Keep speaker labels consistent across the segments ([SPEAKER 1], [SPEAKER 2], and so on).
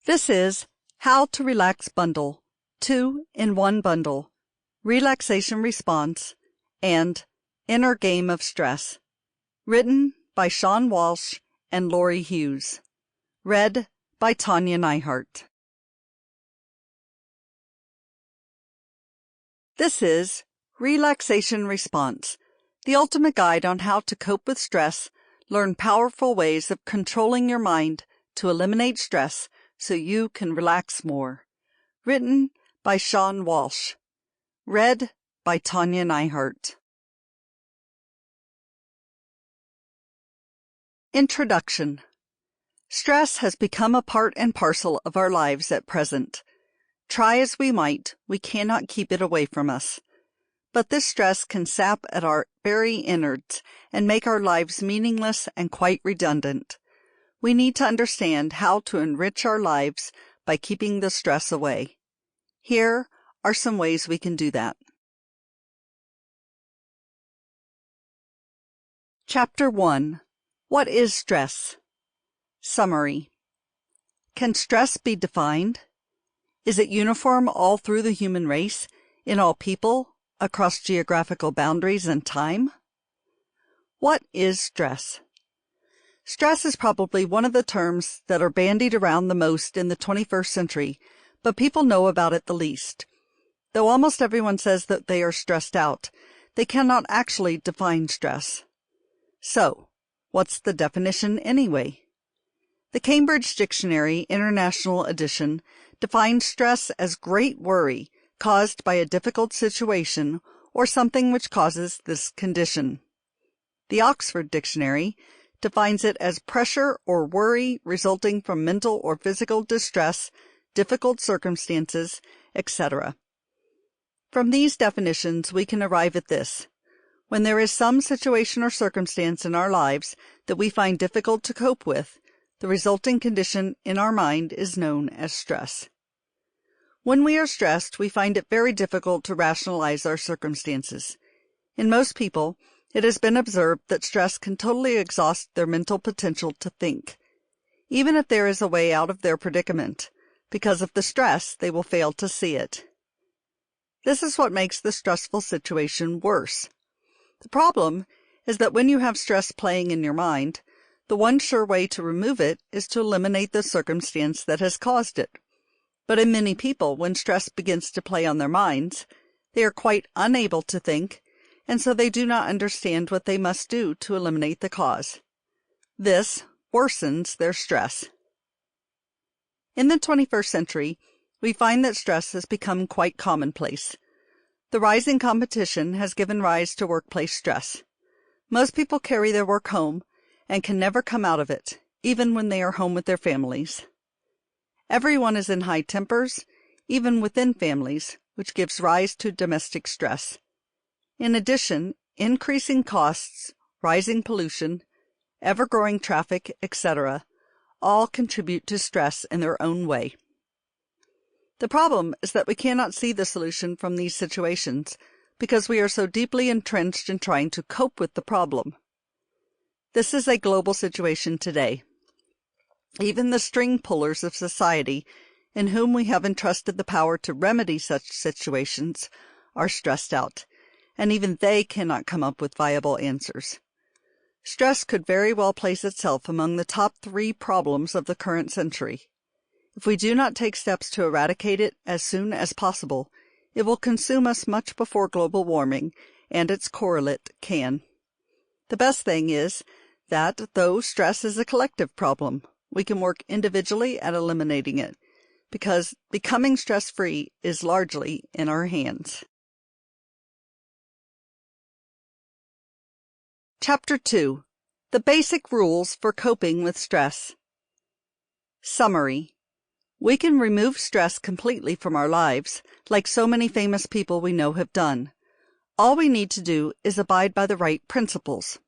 [SPEAKER 1] This is How to Relax Bundle, 2 in 1 bundle, Relaxation Response, and Inner Game of Stress. Written by Sean Walsh and Lori Hughes. Read by Tanya Neihardt. This is Relaxation Response, the ultimate guide on how to cope with stress, learn powerful ways of controlling your mind to eliminate stress so you can relax more. Written by Sean Walsh. Read by Tanya Neihardt. Introduction. Stress has become a part and parcel of our lives at present. Try as we might, we cannot keep it away from us. But this stress can sap at our very innards and make our lives meaningless and quite redundant. We need to understand how to enrich our lives by keeping the stress away. Here are some ways we can do that. Chapter 1. What is stress? Summary. Can stress be defined? Is it uniform all through the human race, in all people, across geographical boundaries and time? What is stress? Stress is probably one of the terms that are bandied around the most in the 21st century, but people know about it the least. Though almost everyone says that they are stressed out, they cannot actually define stress. So, what's the definition anyway? The Cambridge Dictionary International Edition defines stress as great worry caused by a difficult situation or something which causes this condition. The Oxford Dictionary defines it as pressure or worry resulting from mental or physical distress, difficult circumstances, etc. From these definitions, we can arrive at this. When there is some situation or circumstance in our lives that we find difficult to cope with, the resulting condition in our mind is known as stress. When we are stressed, we find it very difficult to rationalize our circumstances. In most people, it has been observed that stress can totally exhaust their mental potential to think. Even if there is a way out of their predicament, because of the stress, they will fail to see it. This is what makes the stressful situation worse. The problem is that when you have stress playing in your mind, the one sure way to remove it is to eliminate the circumstance that has caused it. But in many people, when stress begins to play on their minds, they are quite unable to think, and so they do not understand what they must do to eliminate the cause. This worsens their stress. In the 21st century, we find that stress has become quite commonplace. The rising competition has given rise to workplace stress. Most people carry their work home and can never come out of it, even when they are home with their families. Everyone is in high tempers, even within families, which gives rise to domestic stress. In addition, increasing costs, rising pollution, ever-growing traffic, etc., all contribute to stress in their own way. The problem is that we cannot see the solution from these situations because we are so deeply entrenched in trying to cope with the problem. This is a global situation today. Even the string pullers of society, in whom we have entrusted the power to remedy such situations, are stressed out, and even they cannot come up with viable answers. Stress could very well place itself among the top 3 problems of the current century. If we do not take steps to eradicate it as soon as possible, it will consume us much before global warming and its correlate can. The best thing is that, though stress is a collective problem, we can work individually at eliminating it, because becoming stress-free is largely in our hands. Chapter 2. The Basic Rules for Coping with Stress. Summary. We can remove stress completely from our lives, like so many famous people we know have done. All we need to do is abide by the right principles.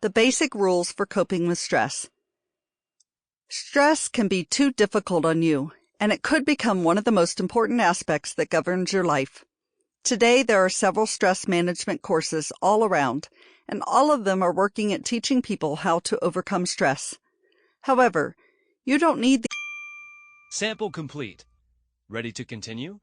[SPEAKER 1] The basic rules for coping with stress. Stress can be too difficult on you, and it could become one of the most important aspects that governs your life. Today, there are several stress management courses all around, and all of them are working at teaching people how to overcome stress. However, you don't need
[SPEAKER 2] Sample complete. Ready to continue?